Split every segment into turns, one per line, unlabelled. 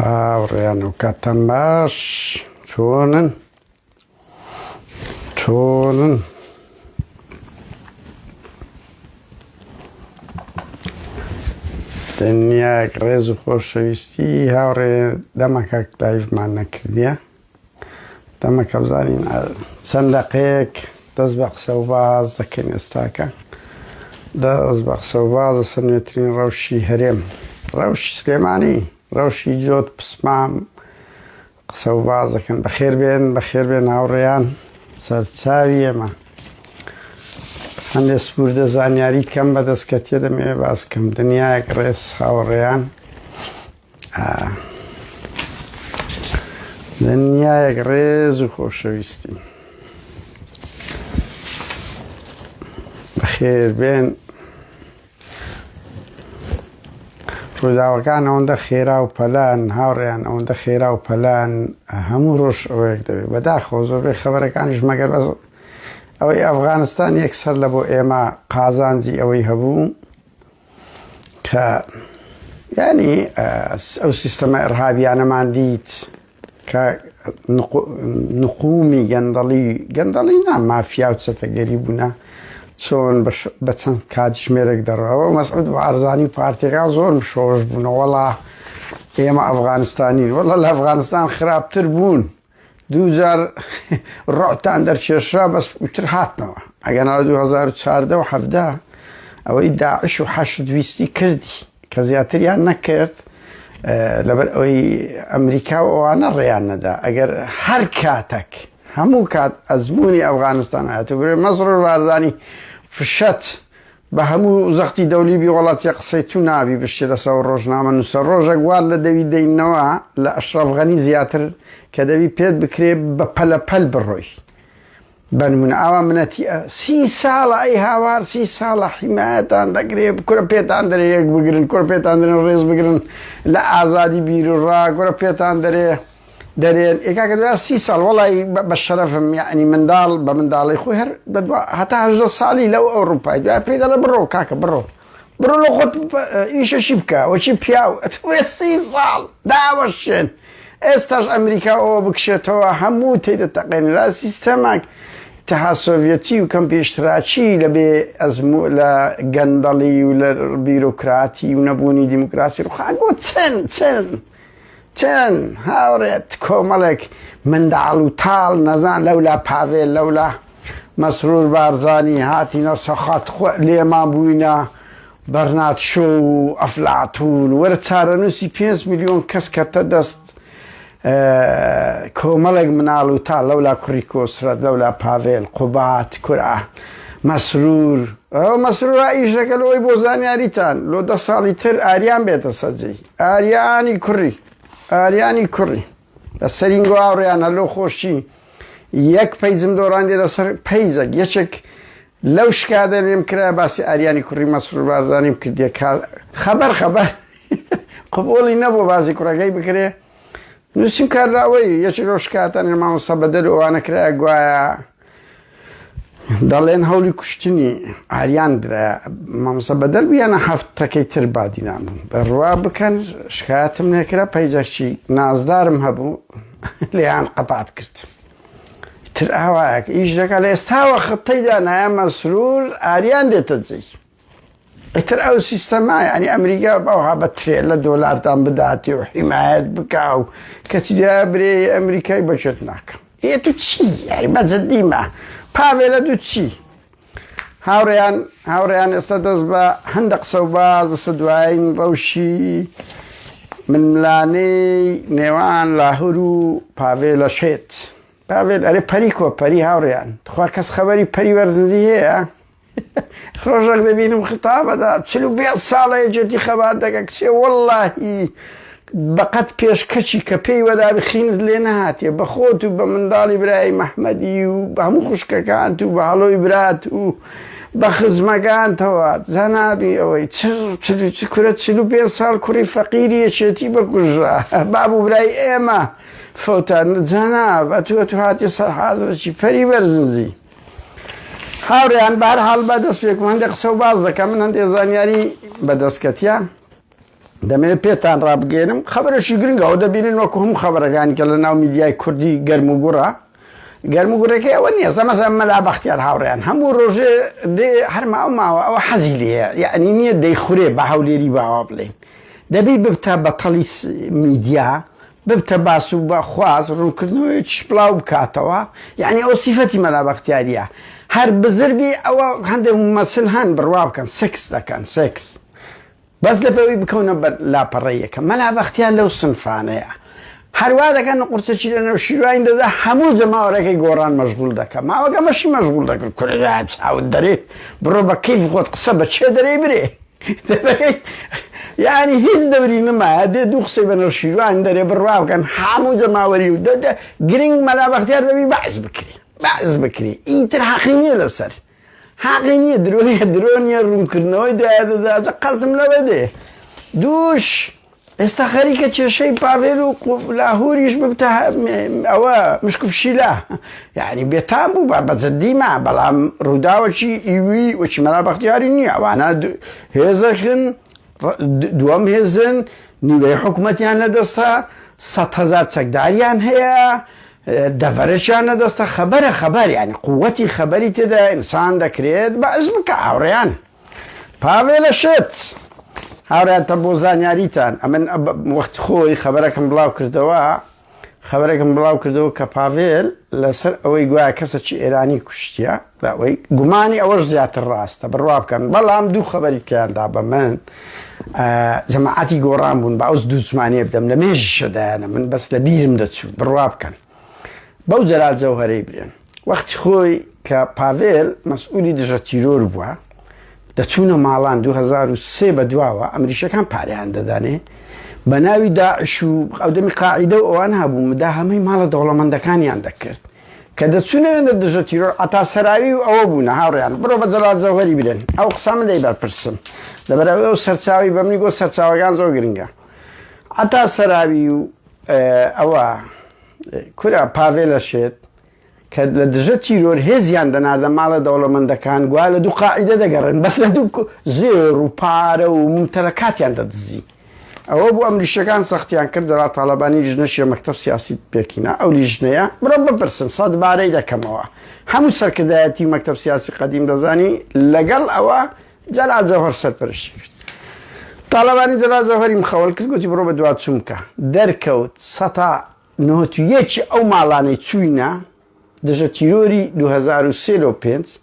هاوڕێیان و کاتەم باش چۆنن دنیاک ڕێز و خۆشەویستی هاوڕێ دەمەکە لایڤمان نەکردیە دەمەکە بزانین چەند دەقەیەک دەست بە قسە و باز دەکەین ئێستاکە دەست بە قسە و باز لەسەر نوێترین ڕەوشی هەرێم ڕەوشی سلێمانی ڕەوشی جۆت پسمام قسە و باز دەکەن بەخێر بێن هاوڕێیان سەرچاوی ئێمە هەندێک سپوردە زانیاریت کەم بەدەستکەتیە دەمەوێت باس بکەم دنیایەک ڕێز هاوڕێیان دنیایەک ڕێز و خۆشەویستی بەخێر بێن ڕووداوەکان ئەوەندە خێرا و پەلان هاوڕێیان ئەوەندە خێرا و پەلان هەموو ڕۆژ ئەوەیەک دەبێت بەداخەوە زۆربەی خەبەرەکانیش مەگەر بەس ئەوەی ئەفغانستان یەکسەر لە بۆ ئێمە قازانجی ئەوەی هەبوو کە یعنی ئەو سیستەمە ئەرهابیانەمان دیت کە نقومی گەندەڵی نا مافیا و چەتەگەری بوونە چۆن بە چەند کاتژمێرێک دەڕەوە مەسعود بەعارزانی و پارتێکان زۆر شۆش بوونە وەڵا ئێمە ئەفغانستانین وەڵا لە ئەفغانستان خراپتر بوون دووجار ڕۆتان دەرکێشرا بەس وتر هاتنەوە ئەگەناڵ 2014 و 17 ئەوەی داعش و حەشد ویستی کردی کە زیاتریان نەکرد لەبەر ئەوەی ئەمریکا و ئەوانە ڕێیان نەدا ئەگەر هەر کاتێک هەموو کات ئەزمموی ئەفغانستان هاتووبرێ مەسرور بارزانی فشەت بە هەموو زەختی دەولیبی وڵاتی قسەی تو نابی بشتێ لەسەر ڕۆژنامە نووسە ڕۆژێک وار لە دەوی دەینەوە لە ئەشرەف غەنی زیاتر کە دەوی پێت بکرێ بە پەلەپەل بڕۆی بەنمونە ئاوا منەتی 30 ساڵە ئەی هاوار 30 ساڵە حیمایەتان دەگرێت کورە پێتان دەرێ یەک بگرن کورە پێتان دەرێن ڕێز بگرن لە ئازادی بیر و ڕا کورە پێتان دەرێن ئێکاکە دوای 30 ساڵ وەڵی بە شەرەفم یعنی منداڵ بە منداڵی خۆی هەر هەتا 18 ساڵی لەو ئەوروپای دوای پێی دەڵێ بڕۆ کاکە بڕۆ لە خۆت ئیشەشی بکە وەچی پیاو ئەتوێ 30 ساڵ داوەشێن ئێستاش ئەمریکا ئەوە بکشێتەوە هەموو تێدە تەقێنرا سیستەمێک تەها سۆڤیەتی و کەم پێشتراچی لە گەندەڵی و لە بیرۆکراتی و نەبوونی دیموکراسی ڕوخاگۆ چەند هاوڕێت کۆمەڵێک منداڵ و تاڵ نەزان لەولا پاڤێل لەولا مەسرور بارزانی هاتینە سەخات لێمان بووینە بەرنات شۆ و ئەفلاتون وەرە چارەنووسی 5 میلیۆن کەس کەتە دەست کۆمەڵێک مناڵ و تا لەولا کوڕی کۆسرەت لەولا پاڤێل قوبات کورە مەسرور مەسرورە ئیشەکە لەوەی بۆ زانیاریتان لۆ 10 ساڵی تر ئاریان بێتە سەجێی ئاریانی کوڕی لە سەرینگۆ هاوڕێیان هەلۆ خۆشی یەک پەیجم دۆڕاندێ لەسەر پەیجێک یەکێک لەو شکادە لێم کرا باسی ئاریانی کوڕی مەسرور بارزانیم کردیە خەبەر قبوڵی نەبوو باسی کوڕەکەی بکرێ نووسیم کاراوەی یەکێک لەو شکاتان مامۆستا بەدەر ئەوانە کرایە گوایە دەڵێن هەوڵی کوشتنی ئاریان درایە مامۆستا بەدەر بیانە هەفتەکەی تر بادینام بوو بەڕوا بکەن شکایەتم نێکرا پەیجێکی نازدارم هەبوو لێیان قەپات کرد تر ئاوایەکە ئیش دەکات لە ئێستاوە خەتەیدا نایە مەسرور ئاریان دێتە جێی ئیتر ئەو سیستەما ینی ئەمریکا بەوها بە ترێلە دۆلارتان بداتی و حیمایەت بکا و کەسی دا برێ ئەمریکای بەچێت ناکەم تو چی یاری بەجددیمە پاڤێلە دوو چی هاوڕێیان ئێستا دەست بە هەندە قسە و باز دەسە دوایین ڕەوشی ململانەی نێوان لاهور و پاڤێلە شێت پاڤێل ئەرێ پەری کۆپەری هاوڕێیان تخوا کەس خەبەری پەری وەرزنجی هەیە ڕۆژێک دەبینم ختابەدا 45 ساڵە یەکێتی خەبات دەکە کچێ وەڵڵاهی بەقەت پێشکەچی کە پێی وەدا بخینت لێ نەهاتێ بە خۆت و بە منداڵی برای مەحمەدی و بە هەموو خوشکەکانت و بە هەڵۆی برات و بە خزمەکانتەوە زانابی ئەوەی کورە 45 ساڵ کوڕی فەقیری یەکێتی بەکوژرا بابوو برای ئێمە فەوتان جەناب ئەتوە هاتی سەر حازرەکی پەری بەرزنجی هاوڕێیان بەهەرحاڵ بەدەست پێکم هەندێک قسە و باز دەکەم من هەندێک زانیاری بەدەستکەتیان دەمەوێت پێتان ڕابگەێنم خەبەرێکی گرنگە ئەو دەبینن وەکو هەموو خەبەرەکانی کە لە ناو میدیای کوردی گەرم و گوڕە گەرم و گوڕەکەی ئەوە نییە زەمەزە مەلا بەختیار هاوڕێیان هەموو ڕۆژێ دێ هەر ماوە ماوە ئەوە حەزی لێیە یعنی نییە دەیخورێ بە هەولێری باوا بڵێن دەبی ببتە بە تەڵی میدیا ببتە باس و بە خواز ڕوونکردنەوەیش بڵاو بکاتەوە یعنی ئەو سیفەتی مەلا بەختیاریە هەر بزربی ئەوە هەندێک مەسل هەن بڕوا بکەن سکس دەکەن سکس بەس لە بەوەی بکەونە بەر لاپەڕەیەکە مەلا بەختیار لەو سنفانەیە هەروە دەکەن قورسەکی لە نەو شیروین دەدا هەموو جەماوەڕێکەی گۆڕان مەشغول دەکە ماوەگە مەشی مەشغول دەکرد کورە چاوت دەرێ بڕۆ بە کەیف خۆت قسە بە چێ دەرێ برێ یعنی هیچ دەوری نمایە دێ دوو قسەی بە نەو شیروان دەرێ بڕوا بکەن هەموو جەماوەری و گرنگ مەلا بەختیار دەبی بەعز بکری ئیتر حەقی نییە لەسەر حەقی نییە درۆ نییە ڕوونکردنەوەی دەدا قەزم لەوە دێ دووش ئێستا خەریکە کێشەی پاڤێل و لاهوریش ببتە ئەوە مشکوپشیلا یعنی بێتان بوو بە جەددیمە بەڵام ڕووداوەکی ئیوی وەچی مەلا بەختیاری نییە ئەوانە هێزەکن دووەم هێزن نیوەی حکوومەتیان لەدەستە 100,000 چەکداریان هەیە دەڤەرەشیان لەدەستە خەبەر ینی قووەتی خەبەری تێدا ئینسان دەکرێت بەعز بکە هاوڕێیان پاڤێلە شت هاوڕێتە بۆ زانیاریتان ئەمن وەخت خۆی خەبەرەکەم بڵاو کردەوە کە پاڤێل لەسەر ئەوەی گوایە کەسێکی ئێرانی کوشتیە ئەوەی گومانی ئەوەش زیاتر ڕاستە بڕوا بکەن بەڵام دوو خەبەری کەیاندا بە من جەماعەتی گۆڕان بوون بە ئەوس دوو زمانێ بدەم لە مێژشەدایانە من بەس لە بیرم دەچوو بڕوا بکەن بەو جەلال جەوهەرەی برێن وەختی خۆی کە پاڤێل مەسئولی دژە تیرۆر بووە دەچوونە ماڵان 2003 بە دواوە ئەمریشەکان پارەیان دەدانێ بە ناوی داعش و ئەودەمی قاعیدە و ئەوان هەبوو مدا هەمەی ماڵە دەوڵەمەندەکانیان دەکرد کە دەچوونەوێنە دژە تیرۆر ئەتا سەراوی و ئەوە بوونە هاوڕێیان بڕۆ بە جەلال جەوهەری برێن ئەو قسامە لێی بەرپرسم لەبەرەوەی ئەو سەرچاوی بە منی گۆ سەرچاوەکان زۆر گرنگە ئەتا سەراوی و ئەوە کورە پاڤێلەشێت کە لە دژە تیرۆر هێزیان دەنادە ماڵە دەوڵەمەندەکان گووا لە دوو قاعیدە دەگەڕن بەس لە دوو زێر و پارە و ممتەلەکاتیان دەدزی ئەوە بوو ئەمریشەکان سەختیان کرد جەڵا تاڵەبانی لیژنەشیە مەکتەب سیاسی پێکینە ئەو لیژنەیە بڕۆن بپرسن 100 بارەی دەکەمەوە هەموو سەرکردایەتی مەکتەب سیاسی قەدیم دەزانی لەگەڵ ئەوە جەلال جەوهەر سەرپەرشتی کرد تاڵەبانی جەلال جەوهەری مخەوەل کرد گوتی بڕۆ بە دواتچوومکە دەرکەوت 91 ئەو ماڵانەی چووینە دژە تیرۆری 2003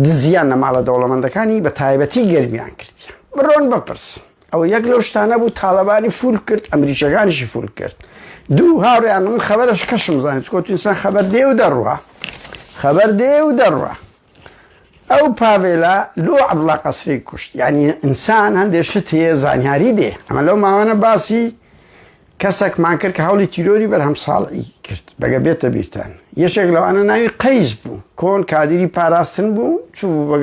دزیان لە ماڵە دەوڵەمەندەکانی بە تایبەتی گەرمیان کردیە بڕۆن بپرسن ئەوە یەک لەو شتانە بوو تاڵەبانی فول کرد ئەمریکیەکانیشی فول کرد دوو هاوڕێیان من خەبەرش کەشم زانیت چکۆ ئینسان خەبەر دێ و دەڕوە ئەو پاڤێلە لۆ عەبدوڵڵا قەسری کوشت یعنی ئینسان هەندێک شت هەیە زانیاری دێ ئەمە لەو ماوانە باسی کەسێکمان کرد کە هەوڵی تیرۆری بەرهەم ساڵی کرد بەگە بێتە بیرتان یەشێک لەوانە ناوی قەیس بوو کۆن کادیری پاراستن بوو چوو بە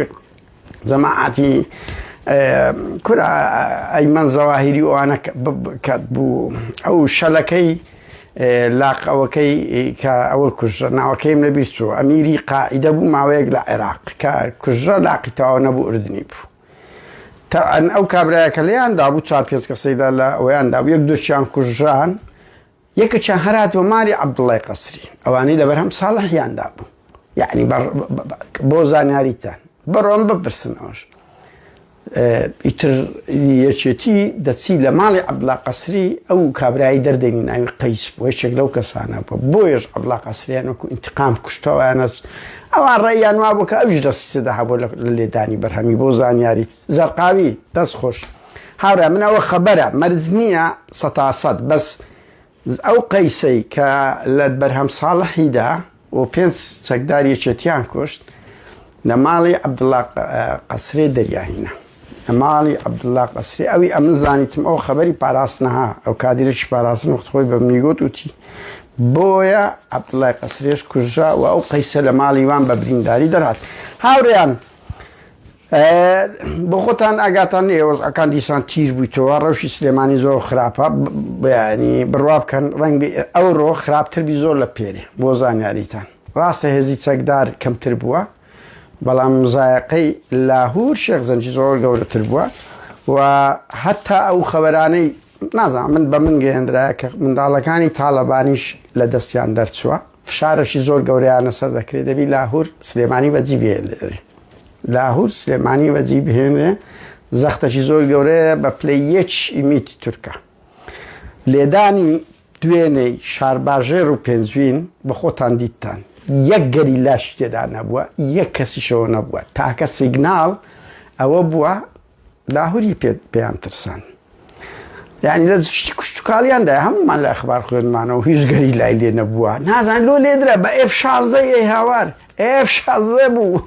جەماعەتی کورە ئەیمەن زەواهیری ئەوانە کات بوو ئەو شەلەکەی لاقەوەکەی کە ئەوە کوژە ناوەکەیم لەبیر چوو ئەمیری قاعیدە بوو ماوەیەک لە عێراق کە کوژە لاقی تەواو نەبوو ئوردنی بوو تەعەن ئەو کابرایەکە لێیاندا بوو 4-5 کەسەیدا لە ئەوەیاندا بوو یەک دۆچیان کوژان یەکەچیان هەراتوە ماری عەبدوڵڵای قەسری ئەوانەی لە بەرهەم ساڵحیاندا بوو یعنی بۆ زانیاریتان بڕۆن بپرسن ئەوش ئیتر یەکێتی دەچی لە ماڵی عەبدوڵڵا قەسری ئەو کابرایی دەردەنی ناوی قەیس بوو یەکێک لەو کەسانە بوو بۆیەش عەبدوڵڵا قەسریان وەکو ئینتیقام کوشتەوەیانەس ئەوان ڕێیان وا بوو کە ئەویش دەستێدا هەبوو لە لێدانی بەرهەمی بۆ زانیاریت زەرقاوی دەست خۆش هاوڕێ من ئەوە خەبەرە مەرج نییە 100% بەس ئەو قەیسەی کە لە بەرهەم ساڵحیدا و 5 چەکدار یەکێتیان کوشت لە ماڵی عەبدوڵڵا قەسرێ دەریاهینە لە ماڵی عەبدوڵڵا قەسری ئەوی ئەمن زانیتم ئەو خەبەری پاراستنەها ئەو کادیرێکی پاراستن وەخت خۆی بە منی گوت وتی بۆیە عەبدوڵڵای قەسرێش کوژرا و ئەو قەیسە لە ماڵی وان بە برینداری دەرهات هاوڕێیان بۆ خۆتان ئاگاتان ئێوەزەکان دیسان تیر بوویتەوە ڕەوشی سلێمانی زۆر خراپە ینی بڕوا بکەن ڕەنگی ئەوڕۆ خراپتربی زۆر لە پێرێ بۆ زانیاریتان ڕاستە هێزی چەکدار کەمتر بووە بەڵام مزایەقەی لاهور شێخ زەنجی زۆر گەورەتر بووە و حتا ئەو خەبەرانەی نازانم من بە من گەیەندرایە کە منداڵەکانی تاالبانیش لە دەستیان دەرچووە فشارێکی زۆر گەورەیانە سەر دەکرێت دەبی لاهور سلێمانی بەجی بهێنرێ لاهور سلێمانی بەجی بهێنرێ زەختەی زۆر گەورەیە بە پلەی یەک ئیمیتی تورکە لێدانی دوێنەی شارباژێر و پێنجوین بە خۆتان دیتتان یەک گەری لاش تێدا نەبووە یەک کەسیشەوە نەبووە تاکە سیگناڵ ئەوە بووە لاهوری پێیان ترسان یعنی لە شتی کوشتتوکاڵیاندا هەمومان لە ئەخبار خوێنمانەوە هیچ گەری لای لێ نەبووە نازان لۆ لێدرا بە F-16 هاوار F-16 بوو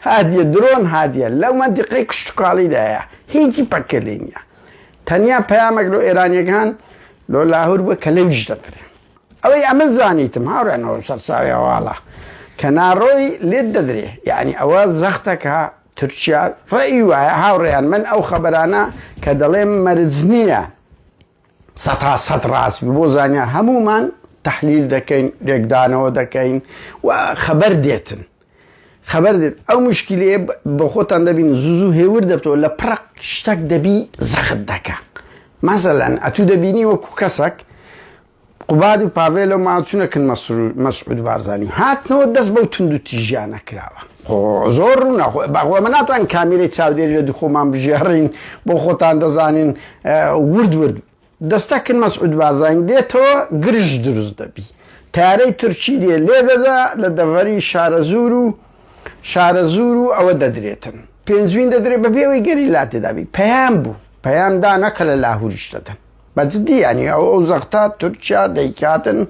هادیە درۆن هادیە لەو مەنتیقەی کوشتتوکاڵیدایە هیچی پەکە لێ نییە تەنیا پەیامێک لۆ ئێرانیەکان لۆ لاهور بووە کە لەویش دەدرێ ئەوەی ئەمە زانیتم هاوڕێنەوە سەرچاوی هەواڵە کە ناڕۆی لێت دەدرێ یعنی ئەوە زەختەکە تورکیا ڕێی وایە هاوڕێیان من ئەو خەبەرانە کە دەڵێم مەرج نییە سەد ڕاستی بۆ زانیا هەمومان تەحلیل دەکەین ڕێکدانەوە دەکەین و خەبەر دێتن خەبەر دێت ئەو مشکلەیە بە خۆتان دەبین زوو هێور دەبتەوە لە پڕق شتێک دەبی زەخت دەکە مەسەلەن ئەتوو دەبینی وەکو کەسێک قوباد و پاڤێلە ماچوونەکن مەسعود بارزانی هاتنەوە دەست بەو تونند و تیژیانە کراوە زۆر ڕوونە بەخۆ من ناتوان کامیرەی چاودێری لە دووخۆمان بژێڕین بۆ خۆتان دەزانین ورد دەستەکن مەسعود بارزانی دێتەوە گرژ دروست دەبی تارەی تورکی دێ لێ دەدا لە دەڤەری شارە زور و ئەوە دەدرێتن پێنجوین دەدرێت بەبێەوەی گەری لا تێدابی پەیام بوو پەیامدا نەکە لە لاهوریش دەدەن بەجددی ینی ئەو زەختە تورکیا دەیکاتن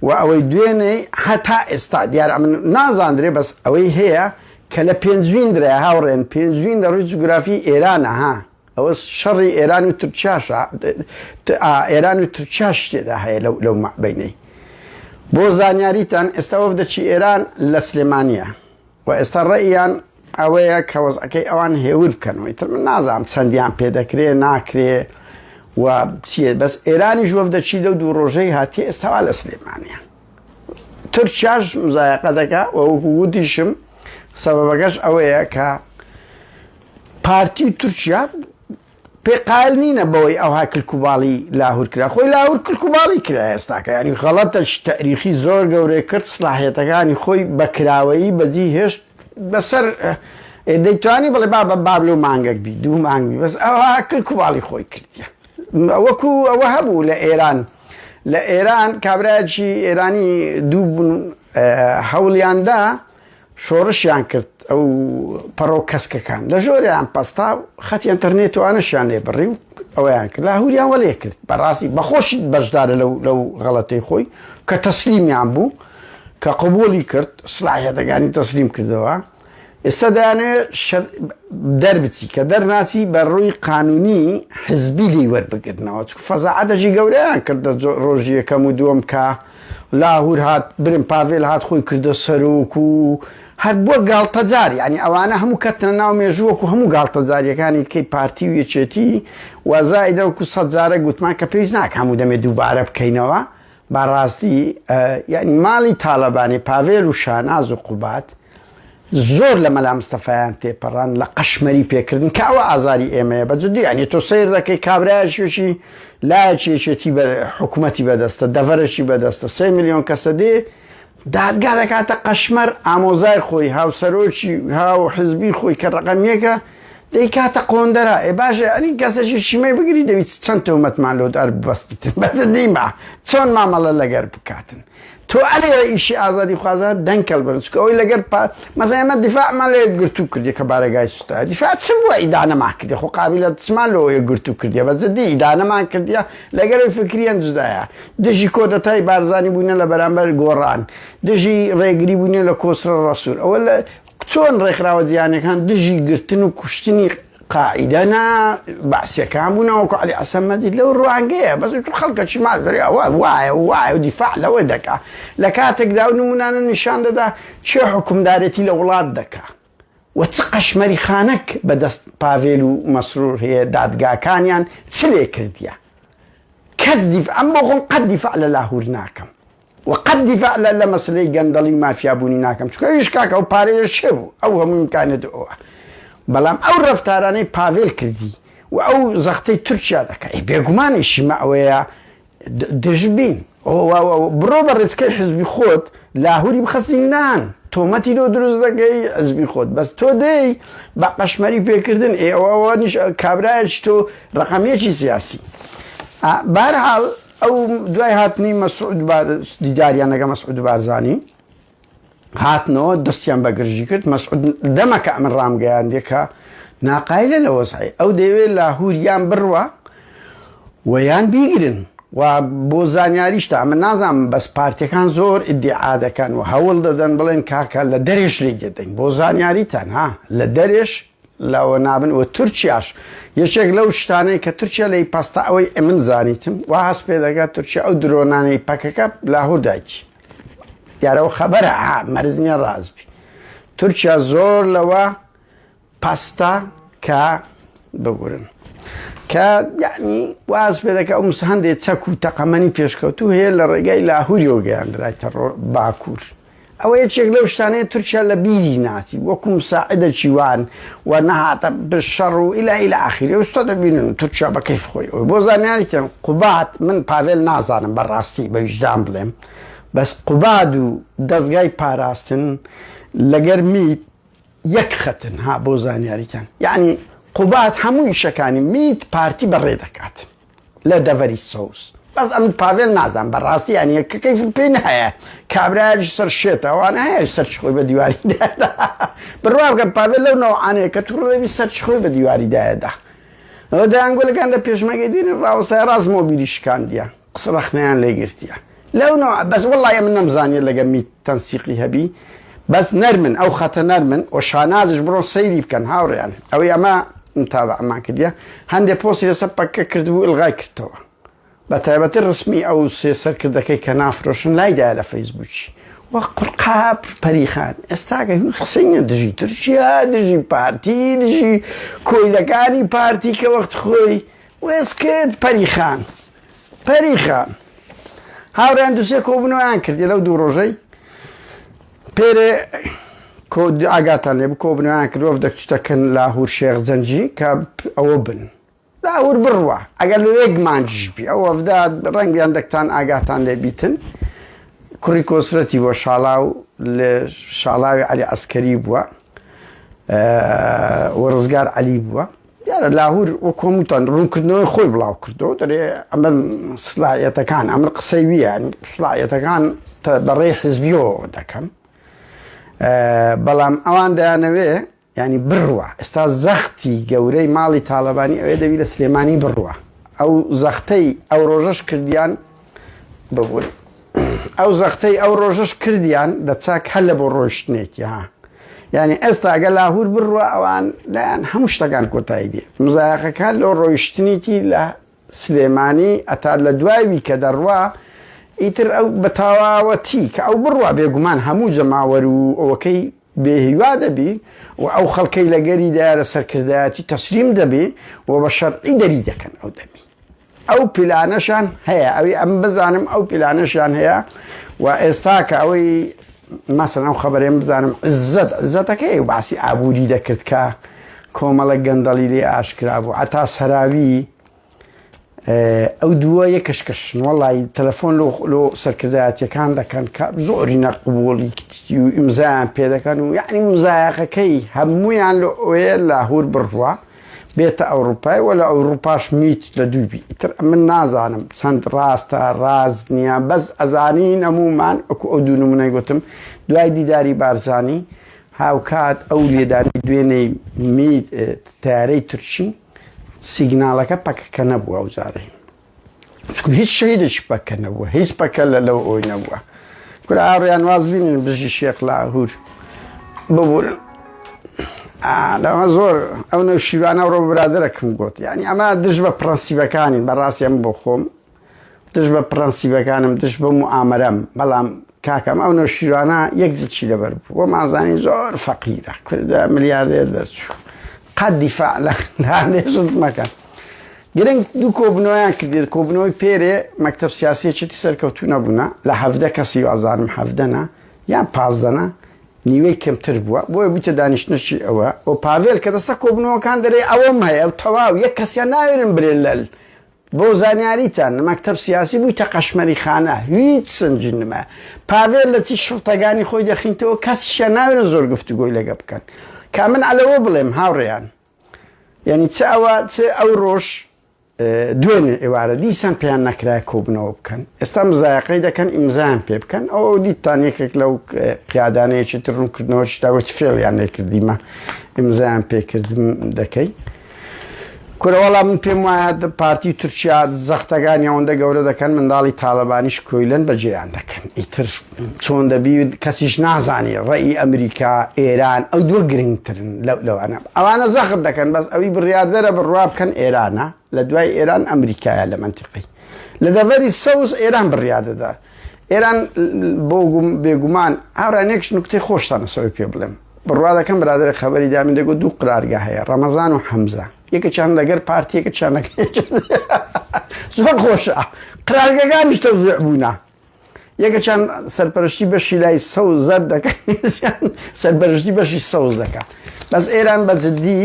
و ئەوەی دوێنەی هەتا ئێستا دیار من نازاندرێ بەس ئەوەی هەیە کە لە پێنجوین درای هاوڕێن پێنجوین لە ڕووی جوگرافی ئێرانە ها ئەوە شەڕی ئێران و تورکیاشە ئێران و تورکیاش تێدا هەیە لەو بینەی بۆ زانیاریتان ئێستا وەف دەچی ئێران لە سلێمانیە و ئێستا ڕێیان ئەوەیە کە وەزعەکەی ئەوان هێور بکەنەوەی تر من نازانم چەندیان پێدەکرێ ناکرێ و چیە بەس ئێرانی ژۆف دەچی لەو دوو ڕۆژەی هاتی ئێستاوا لە سلێمانیە تورکیاش مزایقە دەکا و وتیشم سەبەبەکەش ئەوەیە کە پارتی تورکیا پێقایل نینە بەوەی ئەوها کلکوباڵی لاهور کرا خۆی لاهور کلکوباڵی کرا ئێستاکە ینی خەڵەتە تاریخی زۆر گەورەی کرد سلاحێتەکانی خۆی بەکراوەیی بەجی هێشت بەسەر دەیتوانی بڵێ بابلۆ مانگەک بی دوو مانگبی بەس ئەوها کلکوباڵی خۆی کردیە وەکو ئەوە هەبوو لە ئێران کابراایکی ئێرانی دوو بوون هەوڵیاندا شۆڕشیان کرد ئەو پەڕۆ کەسکەکان لە ژۆریان پەستا خەتی ئەنتەرنێتوانەشیان لێ بڕی و ئەویان کرد لاهوریان وەلێ کرد بەڕاستی بەخۆشی بەشدارە لەو غەڵەتەی خۆی کە تەسلیمیان بوو کە قبولی کرد سلاحێتەکانی تەسلیم کردەوە ئێستا دەیانوێت دەربچی کە دەرناچی بە ڕووی قانونی حزبی لی وەربگرنەوە چکو فەزاعەتەشی گەورەیان کردە ڕۆژی یەکەم و دووەم کە لاهور هات برم پاڤێل هات خۆی کردە سەرۆک و هەر بووە گاڵتەجار ینی ئەوانە هەموو کەتنە ناو مێژووەکو هەموو گاڵتەجاریەکانی کەی پارتی و یەکێتی وەزایدە وەکو سەد جارە گوتمان کە پێویست ناکە هەموو دەمێت دووبارە بکەینەوە بەڕاستی یعنی ماڵی تاالبانی پاڤێل و شاناز و قوبات زۆر لە مەلا مستەفایان تێپەڕان لە قەشمەری پێکردن کە ئەوە ئازاری ئێمەیە بەجددی ینی تۆ سیر دەکەی کابراایشی لایەکێشێتی حکوومەتی بەدەستە دەڤەرەی بەدەستە 3 میلیۆن کەسە دێ دادگا دەکاتە قەشمەر ئامۆزای خۆی هاوسەرۆکی هاو حزبی خۆی کە ڕقەمیەکە دەیکاتە قۆندەرە باشە ئەنی کەسەشی شیمەی بگری دەویست چەند تۆمەتمان لۆدار ببەستتن بەجددیمە چۆن مامەڵە لەگەر بکاتن تۆ ئەلێ ئیشی ئازادی خوازە دەنگکەڵ بن چکە ئەوی لەگەر مەزای ئەمە دیفاعمان لێ گرتو کردی کە بارەگای سوستە دیفاع چ بووە ئیدانەمان کردی خۆ قابلە چمان لەوەیە گرتو کردیە بەجددی ئیدانەمان کردیە لەگەرەوەی فکریان جودایە دژی کۆدەتای بارزانی بوونە لە بەرامبەر گۆڕان دژی ڕێگری بوونێ لە کۆسرە ڕەسوور ئەوە لە چۆن ڕێکخراوە جیهانیەکان دژی گرتن و کوشتنی قاعدەنا باسیەکان بوونەوەکو عەلی عەسەمەدی لەو ڕوانگەیە بەس خەڵکەکی ماڵبەری ئەوە وایە و دیفاع لەوە دەکا لە کاتێکدا و نمونانە نیشان دەدا چێ حکومدارەتی لە وڵات دەکا و چ قەشمەری خانەک بەدەست پاڤێل و مەسرور هەیە دادگاکانیان چ لێ کردیە کەس ئەم بۆ خۆم قەت دیفاع لە لاهور ناکەم و قەت دیفاع لە مەسلەی گەندەڵی مافیابوونی ناکەم چکە هیچ کاکە ئەو پارەیە شێ بوو ئەو هەموو ئیمکانێت ئەوە بەڵام ئەو ڕەفتارانەی پاڤێل کردی و ئەو زەختەی تورکیا دەکات بێگومانێکی مەوەیە دژبین بڕۆ بە ڕێچکەی حزبی خۆت لاهوری بخەسینان تۆمەتی لۆ دروست دەکەی حزبی خۆت بەس تۆ دەی بە قەشمەری پێکردن ئێوەوانیش کابرایەکی تۆ ڕقەمێکی سیاسی بەهەرحاڵ ئەو دوای هاتنی مەسعود دیداریان لەگە مەسعود بارزانی هاتنەوە دەستیان بە گرژی کرد مەسعود دەمەکە ئەمن ڕامگەیاندێ کە ناقایلە لە وەزعی ئەو دەیەوێت لاهوریان بڕوە ویان بیگرن و بۆ زانیاریشتا ئەمە نازانم بەس پارتیەکان زۆر ئیدعا دەکەن و هەوڵ دەدەن بڵێن کاکە لە دەرێش لێ دەدەین بۆ زانیاریتان ها لە دەرێش لەوە نابن و تورکیاش یەکێک لەو شتانەی کە تورکیا لەی پاستا ئەوەی ئەمن زانیتم و هەست پێ دەکات تورکیا ئەو درۆنانەی پەکەکە لاهور دایکی دیارەوە خەبەرە مەرز نییە ڕازبی تورکیا زۆر لەوە پاستا کە ببورن کە یعنی واز پێ دەکە ئەو هەندێک چەک و تەقەمەنی پێشکەوتو هەیە لە ڕێگای لاهوری وەگەیاندرایتە باکوور ئەوە یەکێک لەو شتانەیە تورکیا لە بیری ناچی وەکو مساعدەکی وان و نەهاتە بشەڕ و ئیلا ئاخیری ئێستا دەبینن تورکیا بە کەیف خۆی بۆ زانیاریتان قوبات من پاڤێل نازانم بەڕاستی بە ویژدان بڵێم بەس قوباد و دەستگای پاراستن لەگەر میت یەک خەتن ها بۆ زانیاریتان یعنی قوبات هەموو ئیشەکانی میت پارتی بەڕێ دەکات لە دەڤەری سەوز بەس ئەم پاڤێل نازان بەڕاستی یعنی کەکەیف پێی نهەیە کابرایەکی سەر شێتە ئەوانە هەیە سەرچ خۆی بە دیواری دایدا بڕوا بکەن پاڤێل لەو نەوعانەیە کە تووڕ دەبی سەرچ خۆی بە دیواری دایدا ئەوە دەیانگۆلەکان دە پێشمەگەی دێنی ڕاوەستای ڕاست مۆبیلی شکاندیە قسە ڕەخنەیان لێگرتیە لەو نەوع بەس وەڵڵایە من نەمزانێت لەگە میت تەنسیقی هەبی بەس نەرمن ئەو خەتە نەرمن و شانازش بڕۆ سەیری بکەن هاوڕێیان ئەوەی ئەمە متابعەمان کردیە هەندێک پۆستی لەسەر پەکە کردبوو ئڵغای کردەوە بە تایبەتی ڕسمی ئەو سێ سەرکردەکەی کە نافرۆشن لایدایە لە فەیسبووکی وە قورقاب پەریخان ئێستاگە قسەی دژی تورکیا دژی پارتی دژی کۆیلەکانی پارتی کە وەخت خۆی وێسکرد پەریخان هاوڕیان دووسێ کۆبنەوەیان کردی لەو دوو ڕۆژەی پێرێ ئاگاتان لێ کۆبنەوەیان کردوە دەکچتەکەن لاهور شێخ زەنجی کە ئەوە بن لاهور بڕوە ئەگەر لە یەک مانجیشبی ئەو ئەفدا ڕەنگیان دەکتان ئاگاتان لێ بیتن کوڕی کۆسرەتی بۆ شاڵاو لە شاڵاوی عەلی عەسکەری بووە وەرزگار عەلی بووە دیارە لاهور وە کۆموتان ڕوونکردنەوەی خۆی بڵاو کردەوە دەرێ ئەمە سڵایەتەکان ئەمە قسەی ویە سڵایەتەکان بەڕێی حزبیەوە دەکەم بەڵام ئەوان دەیانەوێ ینی بڕوە ئێستا زەختی گەورەی ماڵی تاالبانی ئەوێ دەوی لە سلێمانی بڕوە ئەو زەختەی ئەو ڕۆژەش کردیان ببوون ئەو زەختەی ئەو ڕۆژەش کردیان دەچاک هەل لە بۆ ڕۆیشتنێکی ها یعنی ئێستا ئەگە لاهور بڕوە ئەوان لایەن هەموو شتەکان کۆتایی دێ مزایەقەکان لەو ڕۆیشتنیتی لە سلێمانی ئەتا لە دوایوی کە دەڕوا ئیتر ئەو بە تەواوەتی کە ئەو بڕوا بێگومان هەموو جەماوەر و ئەوەکەی بێهیوا دەبی و ئەو خەڵکەی لەگەریدا لە سەرکردایەتی تەسلیم دەبێ و بە شەرعی دەری دەکەن ئەو دەمی ئەو پلانەشان هەیە ئەوەی ئەم بزانم ئەو پلانەشیان هەیە و ئێستا کە ئەوەی مەسەڵەن ئەو خەبەرێم بزانم عزەتەکەی و باسی ئابووری دەکرد کە کۆمەڵە گەندەڵی لێ ئاشکرا بوو ئەتا سەراوی ئەو دووە یەکشکشن وەڵی تەلەفۆن لۆ سەرکردایەتیەکان دەکەن کە زۆری نەقبوڵی و ئیمزایان پێ دەکەن و یعنی مزایەقەکەی هەموویان لە ئەوەیە لاهور بڕوە بێتە ئەوروپای وە لە ئەوروپاش میت لە دووبی ئیتر من نازانم چەند ڕاستە ڕاز نییە بەس ئەزانین هەمومان ئەکو ئەو دوو نمونەی گوتم دوای دیداری بارزانی هاوکات ئەو لێدانی دوێنەی میت تیارەی تورکی سیگنالەکە پەکەکە نەبووە ئەو جارەی هیچ شەیدێکی پەکە نەبووە هیچ پەکە لەو ئەوی نەبووە کورا ئاڕیان واز بینن بژی شێخ لاهور ببورن لەمە زۆر ئەو نەوشیوانە ڕۆ برادەرەکەم گوت یعنی ئەمە دژ بە پرەنسیبەکانی بەڕاستی ئەم بۆ خۆم دژ بە پرەنسیبەکانم دژ بە موعامەرەم بەڵام کاکەم ئەو نەوشیوانە یەکجیی لەبەر بوو وەمانزانی زۆر فەقیرە کوردە ملیاردێر دەرچوو قەت دیفاع لە هەندێشت مەکەن گرنگ دوو کۆبنەوەیان کردێت کۆبنەوەی پێرێ مەکتەب سیاسیەکێتی سەرکەوتوو نەبوونە لە 17 کەسی وازانم 17 یان 15 نیوەی کەمتر بووە بۆیە بوویتە دانیشتنەشی ئەوە و پاڤێل کە دەستە کۆبنەوەکان دەرێ ئەوەم هەیە ئەو تەواو یەک کەسیان ناوێنن برێن لەل بۆ زانیاریتان مەکتەب سیاسی بوویتە قەشمەری خانە هیچ سنجی نمە پاڤێل لە چی شڵتەکانی خۆی دەخینتەوە کەسیشیان ناوێنە زۆر گفتوگۆی لەگە بکەن کا من ئەلەوە بڵێم هاوڕێیان یعنی چ ئەوە چ ئەو ڕۆژ دوێنێ ئێوارە دیسان پێیان نەکرای کۆبنەوە بکەن ئێستا مزایقەی دەکەن ئیمزایان پێ بکەن ئەو دیتان یەکێک لەو پیادانەیەکی تر ڕوونکردنەوە شتاوە فێڵیان لێکردیمە ئیمزایان پێکردم دەکەی کورەوەڵا من پێم وایە پارتی تورکیا زەختەکانی ئەوەندە گەورە دەکەن منداڵی تاالبانیش کۆیلەن بەجێیان دەکەن ئیتر چۆن دەبی کەسیش نازانی ڕێی ئەمریکا ئێران ئەو دووە گرنگترن لەوانە ئەوانە زەخت دەکەن بەس ئەوی بڕیاردەرە بڕوا بکەن ئێرانە لە دوای ئێران ئەمریکایە لە منتیقی لە دەڤەری سەوز ئێران بڕیاردەدا ئێران بۆ بێگومان هاورانێکش نوکتەی خۆشتانەسەوەی پێ بڵێم بڕوا دەکەم برادرە خەبەری دامین دەگوت دوو قرارگا هەیە ڕەمەزان و حەمزە یەکەچیان لەگەر پارتیەکە چانەکە زۆر خۆشە قرارگەکانیش تەوزیع بوونە یەکەچیان سەرپەرشتی بەشی لای سەوز زەرد دەکەن سەرپەرشتی بەشی سەوز دەکات بەس ئێران بەجددی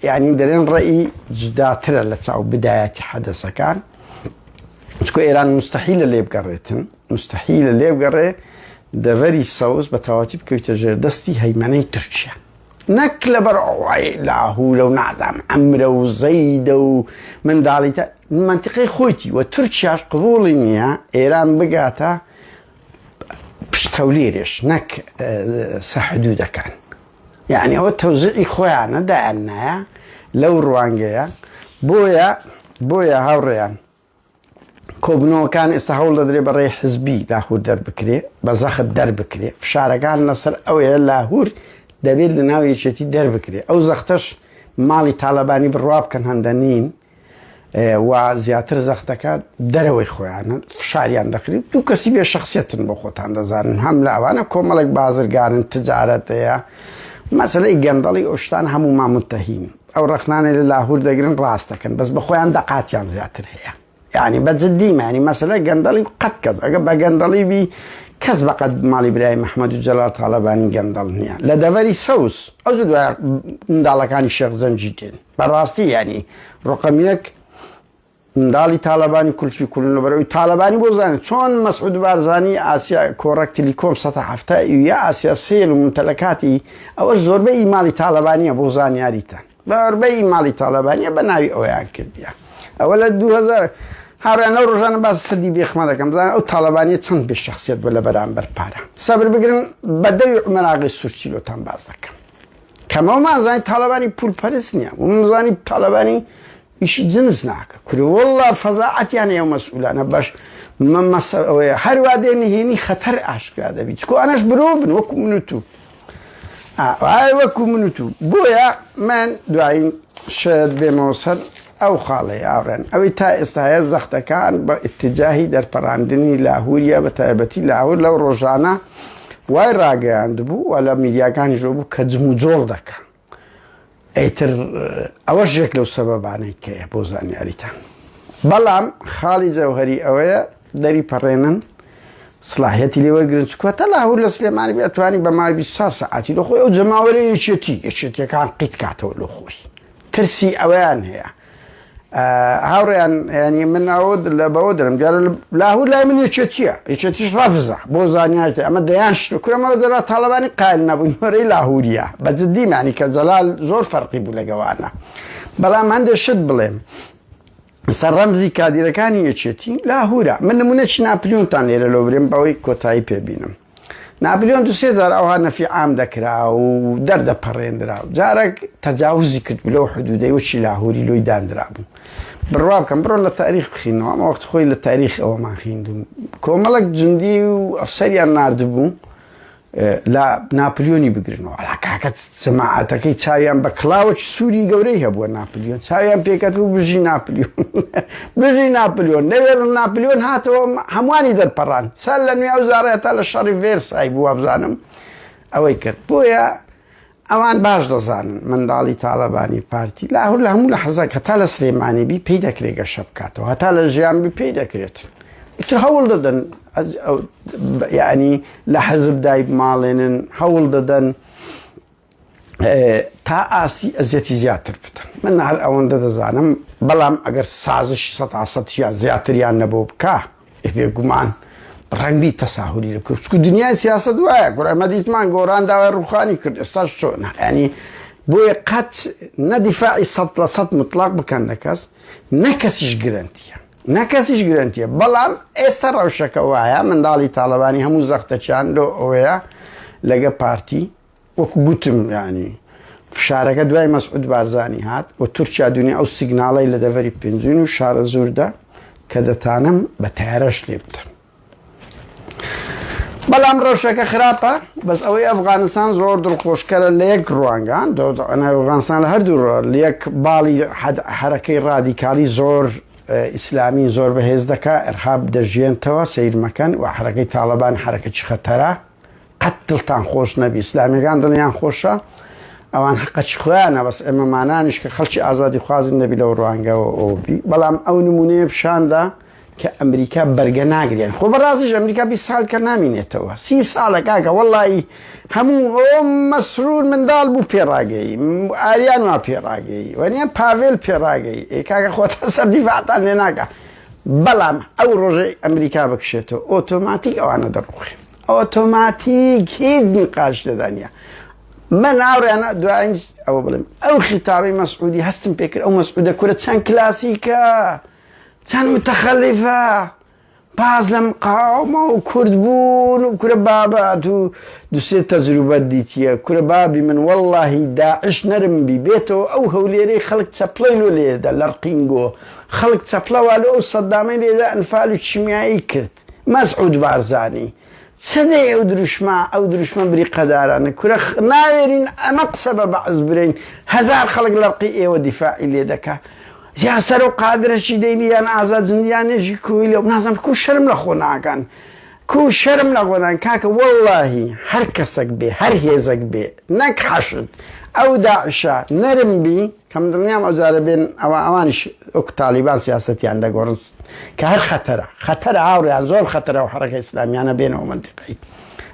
یعنی دەرێن ڕێی جداترە لە چاو بدایەتی حەدەسەکان چکۆ ئێران مستەحیلە لێ بگەڕێتن مستەحیلە لێ بگەڕێ دەڤەری سەوز بە تەواتی بکەوتە ژێر دەستی هەیمەنەی تورکیا نەک لەبەر ئەوەی لاهورە و نازام ئەمرە و زەیدە و منداڵی منتیقەی خۆیتی و تورکیاش قبوڵی نییە ئێران بگاتە پشتەولێرێش نەک سەحدودەکان یعنی ئەوە تەوزیعی خۆیانە دایانایە لەو ڕوانگەیە بۆیە هاوڕێیان کۆبنەوەکان ئێستا هەوڵ دەدرێ بەڕێی حزبی لاهور دەربکرێ بە زەخت دەربکرێ فشارەکان لەسەر ئەوەیە لاهور دەبێت لە ناو یەکێتی دەربکرێ ئەو زەختەش ماڵی تاالبانی بڕوا بکەن هەندە نین و زیاتر زەختەکە دەرەوەی خۆیانن فشاریان دەکرێت دوو کەسی بێ شخصیەتن بۆ خۆتان دەزانن هەم لە ئەوانە کۆمەڵێک بازرگانن تجارەتەیە مەسەلەی گەندەڵی ئۆشتان هەمومان متتەهین ئەو ڕەخنانێ لە لاهور دەگرن ڕاست دەکەن بەس بە خۆیان دەقاتیان زیاتر هەیە یعنی بەجددیمانی مەسەلە گەندەڵی قەت کەس ئەگە بە گەندەڵی بی کەس بەقەت ماڵی برای محەممەد و جەلال تاالبانی گەندەڵ نییە لە دەڤەری سەوز ئەو دوای منداڵەکانی شێخ زەنجی دێن بەڕاستی ینی ڕقەمیەک منداڵی تاالبانی کولکی کولن لەبەرەوەی تاالبانی بۆ زانێت چۆن مەسعود بارزانی ئاسیا کۆڕەک تلیکۆم ١٧ یا ئاسیا سێل و ممتەلەکاتی ئەوەش زۆربەی ماڵی تاالبانیە بۆ زانیاریتان بەربەی ماڵی تاالبانیە بە ناوی ئەویان کردیە ئەوە لە 2000 هاوڕیان لەو ڕۆژانە باس سەدی بێخمە دەکەم بزانن ئەو تاالبانیە چەند بێ شخصیت بۆ لە بەرامبەر پارە سەبر بگرن بە دەوی عومەر سوورچیلۆتان باز دەکەم کەمەوەمان زانی تاالبانی پولپەرست نییە و مزانی تاالبانی ئیشی جنس ناکە کوری وەڵڵا فەزاعەتیان ئێوە مەسئولانە باش هەروە دێنهێنی خەتەر ئاشکرا دەبیت چکۆ ئەنەش برۆڤن وەکو منوتو وەکو منوتو بۆیە من دوایین شێت بێمەوە سەر ئەو خاڵی ئاڕێن ئەوەی تا ئێستاە زەختەکان بە ئتیجاهی دەرپەڕاندنی لاهوریە بە تایبەتی لاهور لەو ڕۆژانە وای ڕاگەیاند بوو و لە میدیاکانی ژۆ بوو کە جم و جۆڵ دەکە ئەیتر ئەوەش یەک لەو سەبەبانەی کەیە بۆ زانیاریتان بەڵام خاڵی جەوهەری ئەوەیە دەری پەڕێنن سلاحەتی لێوەرگرن چکوە تا لاهور لە سلێمانی بێتوانی بە ماوەی 24 سەعاتی لە خۆی ئەو جەماوەرە یەکێتیەکان قیت کاتەوە لە خۆی ترسی ئەوەیان هەیە هاوڕێیان ینی من لە بەوە دەرم جارە لاهور لای من یەکێتیش ڕەفزە بۆ زانیاریتە ئەمە دەیان شت کورەمەوە دەرا تاالبانی قایل نەبووین وەرەی لاهوریە بەجددی معنی کە جەلال زۆر فەرقی بوو لەگەوانە بەڵام هەندێک شت بڵێم سەر ڕەمزی کادیرەکانی یەکێتی لاهورە من نمونەی ناپلیۆنتان لێرە لەو برێم بەوەی کۆتایی پێبینم ناپلیۆن 2000 ئەوها نەفی عام دەکرا و دەردەپەڕێنرا و جارێک تەجاوزی کرد لەو حدودەی وەچی لاهوری لۆی دانرا بوو بڕوا بکەم بڕۆ لە تاریخ بخینەوە ئەمە وەخت خۆی لە تاریخ ئەوەمان خوێندوم کۆمەڵک جندی و ئەفسەریان ناردبوو لە ناپلیۆنی بگرنەوە کاکەت سەماعەتەکەی چاویان بە کڵاوەکی سووری گەورەی هەبووە ناپلیۆن چاویان پێکەت و بژی ناپلیۆن بژی ناپلیۆن نەوێت ناپلیۆن هاتەوە هەمووانی دەرپەڕان سەر لە نوێ ئەو زارەیە تا لە شەڕی ڤێرسای بووە بزانم ئەوەی کرد بۆیە ئەوان باش دەزانن منداڵی تاالبانی پارتی لاهور لە هەموو لە حەزەک هەتا لە سلێمانی بی پێی دەکرێت گەشە بکاتەوە هەتا لە ژیان بی پێی دەکرێت ئیتر هەوڵ دەدەن یعنی لە حەزب دای بماڵێنن هەوڵ دەدەن تا ئاستی ئەزیەتی زیاتر بکەن من هەر ئەوەندە دەزانم بەڵام ئەگەر سازش 100% یان زیاتریان نەبوو بکە بێگومان ڕەنگی تەساهولی لە کرد چکو دنیای سیاسەت وایە گۆرەمە دیتمان گۆڕان داوای ڕووخانی کرد ئێستاش چۆنە ینی بۆیە قەت نەدیفاعی 100% مطلق بکەن لە کەس نەکەسیش گرنتیە نەکەسیش گرنتیە بەڵام ئێستا ڕەوشەکە وایە منداڵی تاالبانی هەموو زەختەچیان لۆ ئەوەیە لەگە پارتی وەکو گوتم ینی فشارەکە دوای مەسعود بارزانی هات و تورکیا دنیا ئەو سیگناڵی لە دەڤەری پێنجین و شارە زووردا کە دەتانم بە تایارەش لێ بدەن بەڵام ڕەوشەکە خراپە بەس ئەوەی ئەفغانستان زۆر دڵخۆشکەرە لە یەک ڕوانگان ئەفغانستان لە هەردوو لە یەک باڵی حرەکەی ڕادیکالی زۆر ئیسلامی زۆر بەهێز دەکا ئەرهاب دەژێنتەوە سەیر مەکەن و حرەکەی تاالبان حرەکەی خەتەرە قەت دڵتان خۆش نەبی ئیسلامیەکان دڵیان خۆشە ئەوان حەقەچی خۆیانە بەس ئێمەمانانیش کە خەڵکی ئازادی خوازن نەبی لەو ڕوانگەوە ئەوبی بەڵام ئەو نمونەیە پیشاندا کە ئەمریکا بەرگە ناگرێن خۆ بەڕاستیش ئەمریکا 20 ساڵ کە نامینێتەوە 30 ساڵە کاکە وەڵی هەموو ئەو مەسرور منداڵ بوو پێڕاگەی ئاریان وا پێڕاگەی وەنیە پاڤێل پێڕاگەی کاکە خۆتە سەر دیڤاتان لێ ناکە بەڵام ئەو ڕۆژەی ئەمریکا بکشێتەوە ئۆتۆماتیک ئەوانە دەڕوخێن ئۆتۆماتیک هیچ نیقاش لەدانە من ناوڕێنە دوای ئەوە بڵێم ئەو خیتابەی مەسعودی هەستم پێکرد ئەو مەسعودە کورە چەند کلاسیکە چەند متەخەلیفە باز لە مقاومە و کورد بوون و کورە بابات و دوسێ تەجروبەت دیتیە کورە بابی من وەڵڵاهی داعش نەرمبی بێتەوە ئەو هەولێرەی خەڵک چەپڵەی لۆ لێدا لە ڕقینگۆ خەڵک چەپڵەوە لە ئەو سەدامەی لێدا ئەنفال و چیمیایی کرد مەسعود بارزانی چەدەی ئەو دروشمە بری قەدارانە کورە ناوێرین ئەمە قسە بە بەعز برین هەزار خەڵک لە ڕقی ئێوە دیفاعی لێ دەکا یا سەر و قادرەشی دەینی یان ئازاد جندیانێژی کوی لێ نازم کو شەرم لە خۆ ناکەن کو شەرم لە خۆنان کاکە وەڵڵاهی هەر کەسێک بێ هەر هێزێک بێ نەک حەشد ئەو داعشە نەرم بی کەم دڵنیام ئەوجارە بێن ئەوانیش وەکو تالیبان سیاسەتیان دەگۆڕن کە هەر خەتەرە هاوڕیان زۆر خەتەرە و حرەکە ئیسلامیانە بێنەوە منتیقەی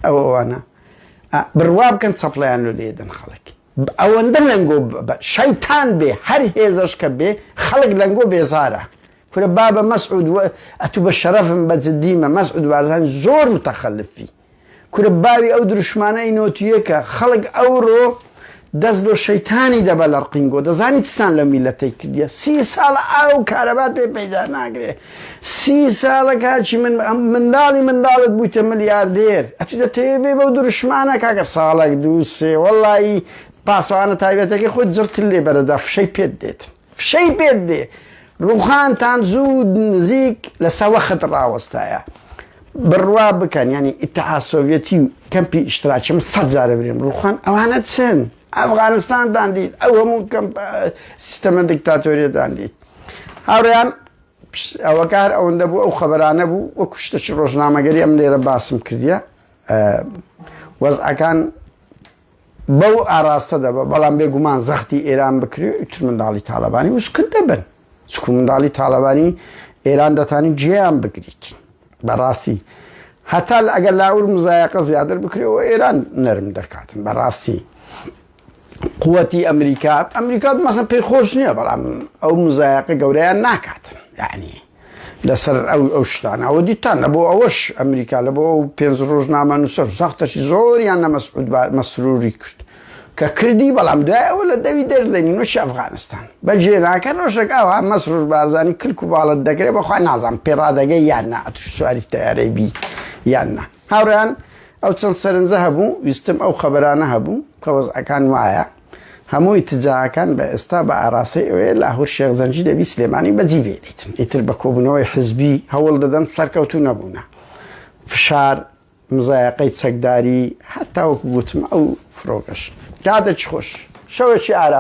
ئەوانە بڕوا بکەن چەپڵیان لێ لێدەن خەڵکی ئەوەندە لەنگۆ شەیتان بێ هەر هێزەشکە بێ خەڵک لەنگۆ بێزارە کورە بابە مەسعود ئەتوو بە شەرەفم بە جدیمە مەسعود بارزانی زۆر متەخەلفی کورە باوی ئەو دروشمانەی نۆتیەکە خەڵک ئەوڕۆ دەست بۆ شەیتانی دەبە لە ڕقینگۆ دەزانی چستان لە میلەتەی کردیە 30 ساڵە ئاو کارەبات پێ پەیدا ناگرێ 30 ساڵە کاچی منداڵت بوویتە ملیاردێر ئەتو دەتەوێ بێ بەو دروشمانە کاکە ساڵێک دوو سێ وەڵڵی پاسەوانە تایبەتەکەی خۆت زرتر لێ بەرەدا فشەی پێت دێت فشەی پێت دێ ڕووخانتان زوو نزیک لە سەوەخت ڕاوەستایە بڕوا بکەن ینی ئیتحاد سۆڤیەتی و کەمپی ئیشتراکی من 100 جارە برێم ڕووخان ئەوانە چن ئەفغانستاندان دیت ئەو هەموو سیستەمە دیکتاتۆریەتان دیت هاوڕێیان ئەوە کار ئەوەندە بوو ئەو خەبەرانە بوو وەکو شتێکی ڕۆژنامەگەری ئەم لێرە باسم کردیە وەزعەکان بەو ئاراستە دەبە بەڵام بێگومان زەختی ئێران بکرێ ئیتر منداڵی تاالبانی وسکت دەبن چکو منداڵی تاالبانی ئێران دەتانی جیان بگریت بەڕاستی هەتا ئەگەر لاور مزایەقە زیاتر بکرێەوە ئێران نەرم دەکاتن بەڕاستی قووەتی ئەمریکا مەسەن پێی خۆش نییە بەڵام ئەو مزایەقە گەورەیان ناکاتن یعنی لەسەر ئەو شتانە ئەوە دیتان لە بۆ ئەوەش ئەمریکا لە بۆ ئەو 5 ڕۆژنامە نووسەر زەختەشی زۆریان لە مەسروری کرد کە کردی بەڵام دوای ئەوە لە دەوی دەردەنی نوۆشی ئەفغانستان بەجێ ناکە ڕۆژێک ئەوە مەسرور بارزانی کلک و باڵت دەکرێت بەخوا نازانم پێڕادەگەی یان نا ئەتوش سواری تەیارەی بی یان نا هاوڕێیان ئەو چەند سەرنجە هەبوو ویستم ئەو خەبەرانە هەبوو کە وەزعەکان وایە هەموو ئیتجاعەکان بە ئێستا بە ئاراستەی ئەوەیە لاهور شێخ زەنجی دەبی سلێمانی بەجی بێنیتن ئیتر بە کۆبوونەوەی حزبی هەوڵ دەدەن سەرکەوتوو نەبوونە فشار مزایەقەی چەکداری هەتا وەکو گوتم ئەو فرۆکەش کاتێکی خۆش شەوێکی ئارام